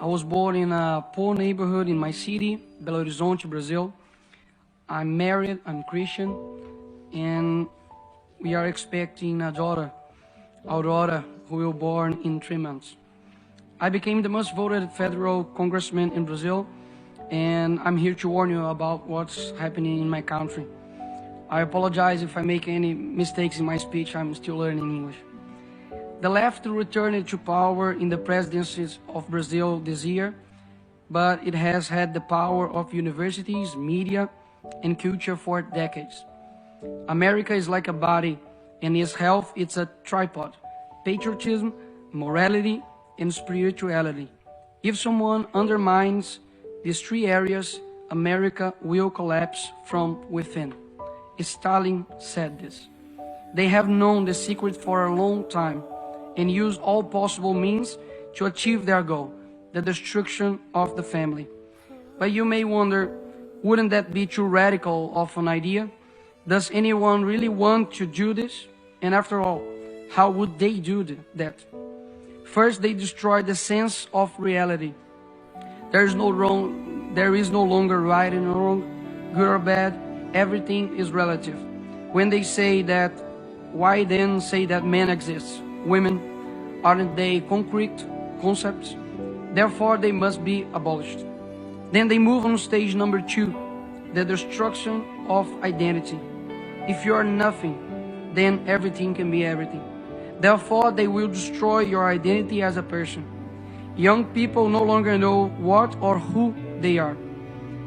I was born in a poor neighborhood in my city, Belo Horizonte, Brazil. I'm married, I'm Christian, and we are expecting a daughter, Aurora, who will be born in 3 months. I became the most voted federal congressman in Brazil, and I'm here to warn you about what's happening in my country. I apologize if I make any mistakes in my speech. I'm still learning English. The left returned to power in the presidencies of Brazil this year, but it has had the power of universities, media, and culture for decades. America is like a body, and its health is a tripod: patriotism, morality, and spirituality. If someone undermines these 3 areas, America will collapse from within. Stalin said this. They have known the secret for a long time and use all possible means to achieve their goal, the destruction of the family. But you may wonder, wouldn't that be too radical of an idea? Does anyone really want to do this? And after all, how would they do that? First, they destroy the sense of reality. There is no longer right and wrong, good or bad. Everything is relative. When they say that, why then say that men exist? Women, aren't they concrete concepts? Therefore, they must be abolished. Then they move on stage number 2, the destruction of identity. If you are nothing, then everything can be everything. Therefore, they will destroy your identity as a person. Young people no longer know what or who they are.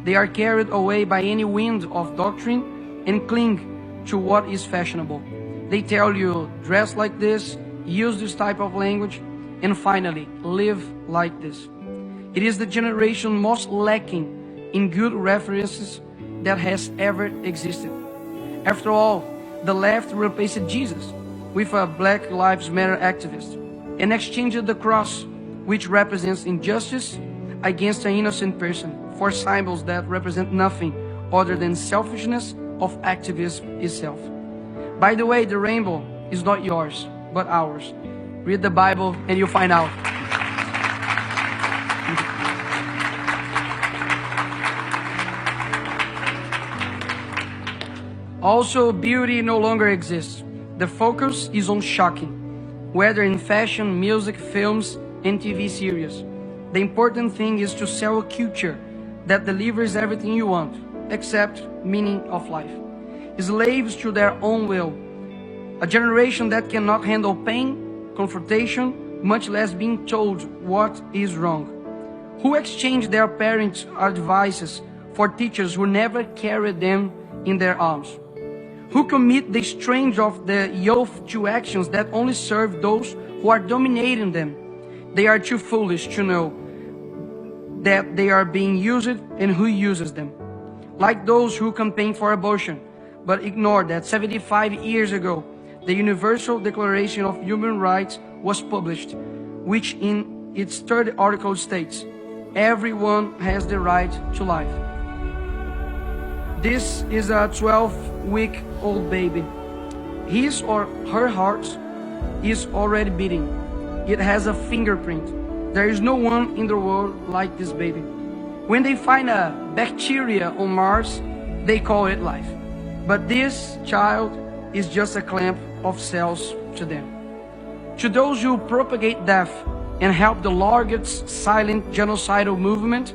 They are carried away by any wind of doctrine and cling to what is fashionable. They tell you, dress like this, use this type of language, and finally, live like this. It is the generation most lacking in good references that has ever existed. After all, the left replaced Jesus with a Black Lives Matter activist and exchanged the cross, which represents injustice, against an innocent person for symbols that represent nothing other than selfishness of activism itself. By the way, the rainbow is not yours, but ours. Read the Bible and you'll find out. Also, beauty no longer exists. The focus is on shocking, whether in fashion, music, films, and TV series. The important thing is to sell a culture that delivers everything you want, except meaning of life. Slaves to their own will. A generation that cannot handle pain, confrontation, much less being told what is wrong. Who exchange their parents' advices for teachers who never carried them in their arms. Who commit the strange of the youth to actions that only serve those who are dominating them. They are too foolish to know that they are being used and who uses them. Like those who campaign for abortion, but ignore that 75 years ago, the Universal Declaration of Human Rights was published, which in its 3rd article states, everyone has the right to life. This is a 12-week-old baby. His or her heart is already beating. It has a fingerprint. There is no one in the world like this baby. When they find a bacteria on Mars, they call it life. But this child is just a clump of cells to them. To those who propagate death and help the largest silent genocidal movement,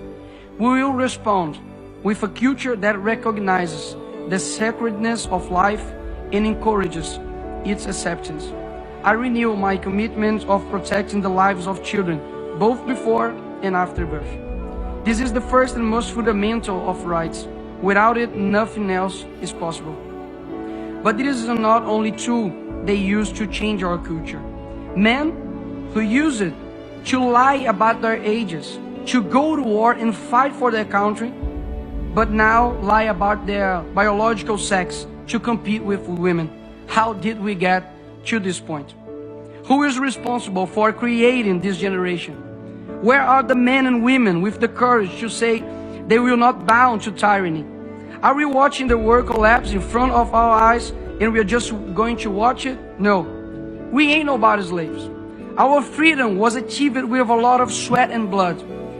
we will respond with a culture that recognizes the sacredness of life and encourages its acceptance. I renew my commitment of protecting the lives of children, both before and after birth. This is the first and most fundamental of rights. Without it, nothing else is possible. But it is not only tool they use to change our culture. Men who use it to lie about their ages, to go to war and fight for their country, but now lie about their biological sex to compete with women. How did we get to this point? Who is responsible for creating this generation? Where are the men and women with the courage to say they will not bow to tyranny? Are we watching the world collapse in front of our eyes and we are just going to watch it? No, we ain't nobody's slaves. Our freedom was achieved with a lot of sweat and blood.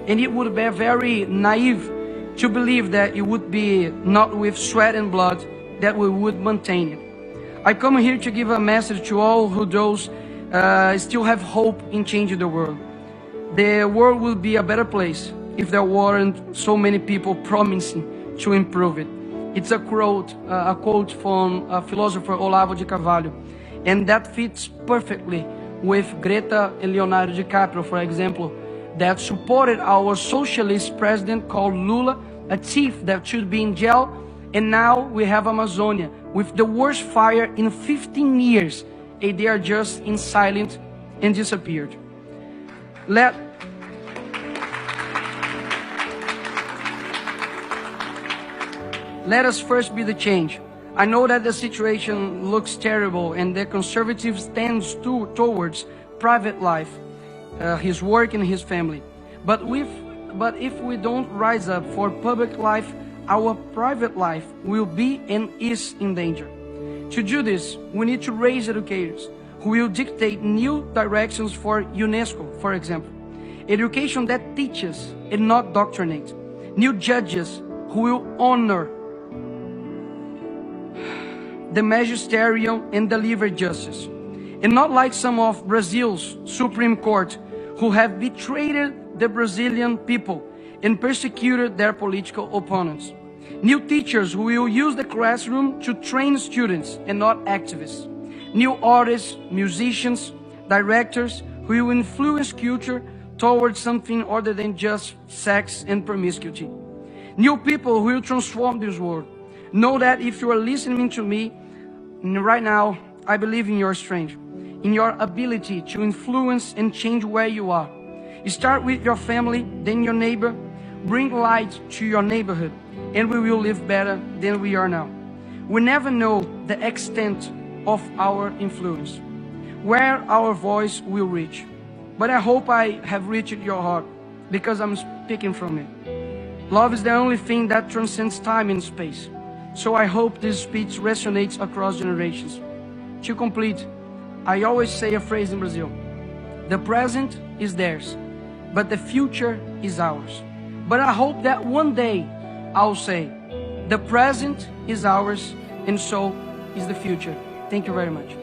And it would be very naive to believe that it would be not with sweat and blood that we would maintain it. I come here to give a message to all who those still have hope in changing the world. The world will be a better place if there weren't so many people promising to improve it. It's a quote from philosopher Olavo de Carvalho, and that fits perfectly with Greta and Leonardo DiCaprio, for example, that supported our socialist president called Lula, a thief that should be in jail, and now we have Amazonia with the worst fire in 15 years, and they are just in silence and disappeared. Let us first be the change. I know that the situation looks terrible and the conservatives tends towards private life, his work and his family. But if we don't rise up for public life, our private life will be and is in danger. To do this, we need to raise educators who will dictate new directions for UNESCO, for example. Education that teaches and not doctrinates. New judges who will honor the magisterium and deliver justice. And not like some of Brazil's Supreme Court who have betrayed the Brazilian people and persecuted their political opponents. New teachers who will use the classroom to train students and not activists. New artists, musicians, directors who will influence culture towards something other than just sex and promiscuity. New people who will transform this world. Know that if you are listening to me right now, I believe in your strength, in your ability to influence and change where you are. Start with your family, then your neighbor. Bring light to your neighborhood, and we will live better than we are now. We never know the extent of our influence, where our voice will reach. But I hope I have reached your heart, because I'm speaking from it. Love is the only thing that transcends time and space. So I hope this speech resonates across generations. To complete, I always say a phrase in Brazil: the present is theirs, but the future is ours. But I hope that one day I'll say, the present is ours, and so is the future. Thank you very much.